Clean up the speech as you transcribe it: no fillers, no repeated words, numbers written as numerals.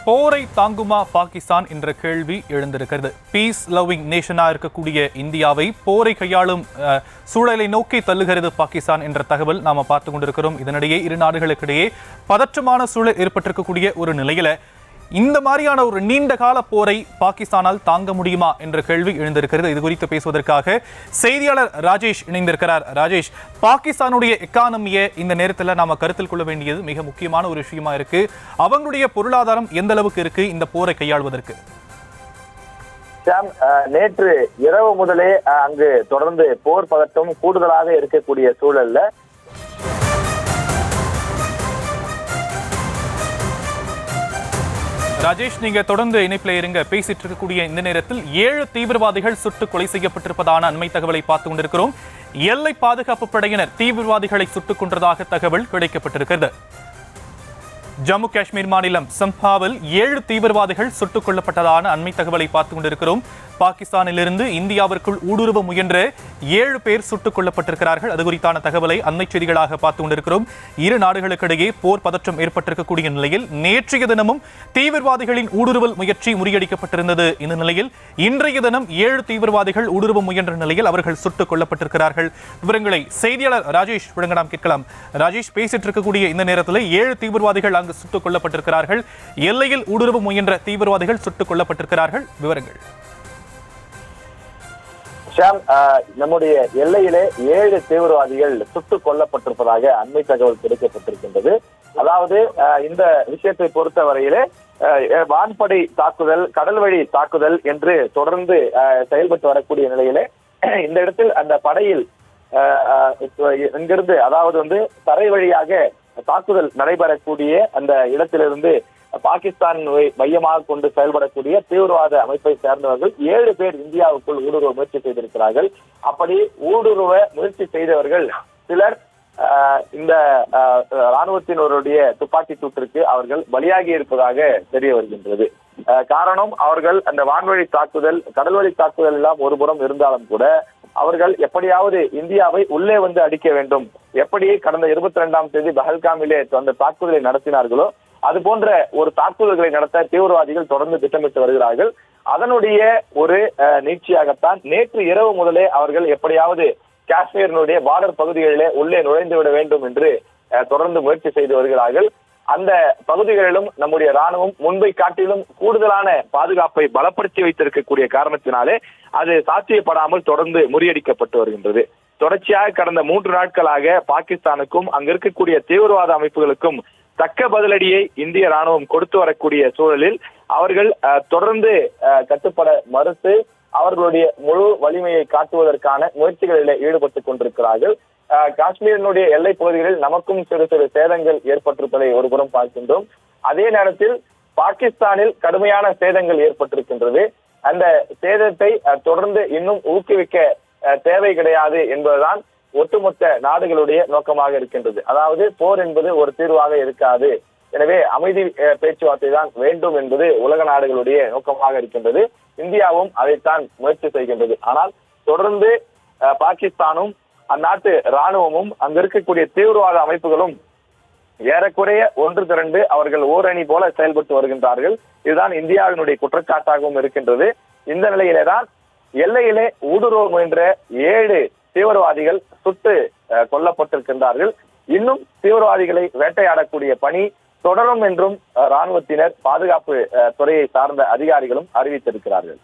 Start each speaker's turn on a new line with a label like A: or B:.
A: போரை தாங்குமா பாகிஸ்தான் என்ற கேள்வி எழுந்திருக்கிறது. பீஸ் லவ்விங் நேஷனா இருக்கக்கூடிய இந்தியாவை போரை கையாளும் சூழலை நோக்கி தள்ளுகிறது பாகிஸ்தான் என்ற தகவல் நாம பார்த்து கொண்டிருக்கிறோம். இதனிடையே இரு நாடுகளுக்கிடையே பதற்றமான சூழல் ஏற்பட்டிருக்கக்கூடிய ஒரு நிலையில இந்த மாதிரியான ஒரு நீண்ட கால போரை பாகிஸ்தானால் தாங்க முடியுமா என்ற கேள்வி எழுந்திருக்கிறது. இது குறித்து பேசுவதற்காக செய்தியாளர் ராஜேஷ் இணைந்திருக்கிறார். ராஜேஷ், பாகிஸ்தானுடைய எக்கானமியை இந்த நேரத்தில் நாம கருத்தில் கொள்ள வேண்டியது மிக முக்கியமான ஒரு விஷயமா இருக்கு. அவங்களுடைய பொருளாதாரம் எந்த அளவுக்கு இருக்கு இந்த போரை கையாள்வதற்கு?
B: நேற்று இரவு முதலே அங்கு தொடர்ந்து போர் பதட்டம் கூடுதலாக இருக்கக்கூடிய சூழல்ல
A: ராஜேஷ், நீங்க தொடர்ந்து இணைப்பில் இருங்க. பேசிட்டு இருக்கக்கூடிய இந்த நேரத்தில் 7 தீவிரவாதிகள் சுட்டு கொலை செய்யப்பட்டிருப்பதான அண்மை தகவலை பார்த்து கொண்டிருக்கிறோம். எல்லை பாதுகாப்பு படையினர் தீவிரவாதிகளை சுட்டுக் கொன்றதாக தகவல் கிடைக்கப்பட்டிருக்கிறது. ஜம்மு காஷ்மீர் மாநிலம் சம்பாவில் 7 தீவிரவாதிகள் சுட்டுக் கொல்லப்பட்டதான அண்மை தகவலை பார்த்து கொண்டிருக்கிறோம். பாகிஸ்தானிலிருந்து இந்தியாவிற்குள் ஊடுருவ முயன்ற 7 பேர் சுட்டுக் கொல்லப்பட்டிருக்கிறார்கள். அது குறித்தான தகவலை அண்மை செய்திகளாக பார்த்து கொண்டிருக்கிறோம். இரு நாடுகளுக்கிடையே போர் பதற்றம் ஏற்பட்டிருக்கக்கூடிய நிலையில் நேற்றைய தினமும் தீவிரவாதிகளின் ஊடுருவல் முயற்சி முறியடிக்கப்பட்டிருந்தது. இந்த நிலையில் இன்றைய தினம் 7 தீவிரவாதிகள் ஊடுருவ முயன்ற நிலையில் அவர்கள் சுட்டுக் கொல்லப்பட்டிருக்கிறார்கள். விவரங்களை செய்தியாளர் ராஜேஷ் வழங்க நாம் கேட்கலாம். ராஜேஷ், பேசிட்டு இருக்கக்கூடிய இந்த நேரத்தில் 7 தீவிரவாதிகள் அங்கு சுட்டுக் கொல்லப்பட்டிருக்கிறார்கள். எல்லையில் ஊடுருவ முயன்ற தீவிரவாதிகள் சுட்டுக் கொல்லப்பட்டிருக்கிறார்கள். விவரங்கள்.
B: நம்முடைய எல்லையிலே 7 தீவிரவாதிகள் சுட்டுக் கொல்லப்பட்டிருப்பதாக அண்மை தகவல் கிடைக்கப்பட்டிருக்கின்றது. அதாவது இந்த விஷயத்தை பொறுத்தவரையிலே வான்படை தாக்குதல், கடல் வழி தாக்குதல் என்று தொடர்ந்து செயல்பட்டு வரக்கூடிய நிலையிலே இந்த இடத்தில் அந்த படையில் இங்கிருந்து அதாவது தரை வழியாக தாக்குதல் நடைபெறக்கூடிய அந்த இடத்திலிருந்து பாகிஸ்தான் மையமாக கொண்டு செயல்படக்கூடிய தீவிரவாத அமைப்பை சேர்ந்தவர்கள் 7 பேர் இந்தியாவுக்குள் ஊடுருவ முயற்சி செய்திருக்கிறார்கள். அப்படி ஊடுருவ முயற்சி செய்தவர்கள் சிலர் இந்த ராணுவத்தினருடைய துப்பாக்கி சூட்டிற்கு அவர்கள் பலியாகி இருப்பதாக தெரிய வருகின்றது. காரணம், அவர்கள் அந்த வான்வழி தாக்குதல், கடல் வழி தாக்குதல் எல்லாம் ஒருபுறம் இருந்தாலும் கூட அவர்கள் எப்படியாவது இந்தியாவை உள்ளே வந்து அடிக்க வேண்டும், எப்படி கடந்த 22ஆம் தேதி பஹல்காமிலே அந்த தாக்குதலை நடத்தினார்களோ அது போன்ற ஒரு தாக்குதல்களை நடத்த தீவிரவாதிகள் தொடர்ந்து திட்டமிட்டு வருகிறார்கள். அதனுடைய ஒரு நீட்சியாகத்தான் நேற்று இரவு முதலே அவர்கள் எப்படியாவது காஷ்மீரினுடைய பார்டர் பகுதிகளிலே உள்ளே நுழைந்து விட வேண்டும் என்று தொடர்ந்து முயற்சி செய்து வருகிறார்கள். அந்த பகுதிகளிலும் நம்முடைய ராணுவம் முன்பை காட்டிலும் கூடுதலான பாதுகாப்பை பலப்படுத்தி வைத்திருக்கக்கூடிய காரணத்தினாலே அது சாத்தியப்படாமல் தொடர்ந்து முறியடிக்கப்பட்டு வருகின்றது. தொடர்ச்சியாக கடந்த 3 நாட்களாக பாகிஸ்தானுக்கும் அங்க இருக்கக்கூடிய தீவிரவாத அமைப்புகளுக்கும் தக்க பதிலடியை இந்திய ராணுவம் கொடுத்து வரக்கூடிய சூழலில் அவர்கள் தொடர்ந்து கட்டுப்பட மறுத்து அவர்களுடைய முழு வலிமையை காட்டுவதற்கான முயற்சிகளில் ஈடுபட்டுக் கொண்டிருக்கிறார்கள். காஷ்மீரினுடைய எல்லை பகுதிகளில் நமக்கும் சிறு சிறு சேதங்கள் ஏற்பட்டிருப்பதை ஒருபுறம் பார்க்கின்றோம். அதே நேரத்தில் பாகிஸ்தானில் கடுமையான சேதங்கள் ஏற்பட்டிருக்கின்றது. அந்த சேதத்தை தொடர்ந்து இன்னும் ஊக்குவிக்க தேவை கிடையாது என்பதுதான் ஒட்டுமொத்த நாடுகளுடைய நோக்கமாக இருக்கின்றது. அதாவது போர் என்பது ஒரு தீர்வாக இருக்காது, எனவே அமைதி பேச்சுவார்த்தை தான் வேண்டும் என்பது உலக நாடுகளுடைய நோக்கமாக இருக்கின்றது. இந்தியாவும் அதைத்தான் முயற்சி செய்கின்றது. ஆனால் தொடர்ந்து பாகிஸ்தானும் அந்நாட்டு ராணுவமும் அங்க இருக்கக்கூடிய தீவிரவாத அமைப்புகளும் ஏறக்குறைய ஒன்று திரண்டு அவர்கள் ஓரணி போல செயல்பட்டு வருகின்றார்கள். இதுதான் இந்தியாவினுடைய குற்றச்சாட்டாகவும் இருக்கின்றது. இந்த நிலையிலேதான் எல்லையிலே ஊடுருவ முயன்ற 7 தீவிரவாதிகள் சுட்டு கொல்லப்பட்டிருக்கின்றார்கள். இன்னும் தீவிரவாதிகளை வேட்டையாடக்கூடிய பணி தொடரும் என்றும் ராணுவத்தினர், பாதுகாப்பு துறையை சார்ந்த அதிகாரிகளும் அறிவித்திருக்கிறார்கள்.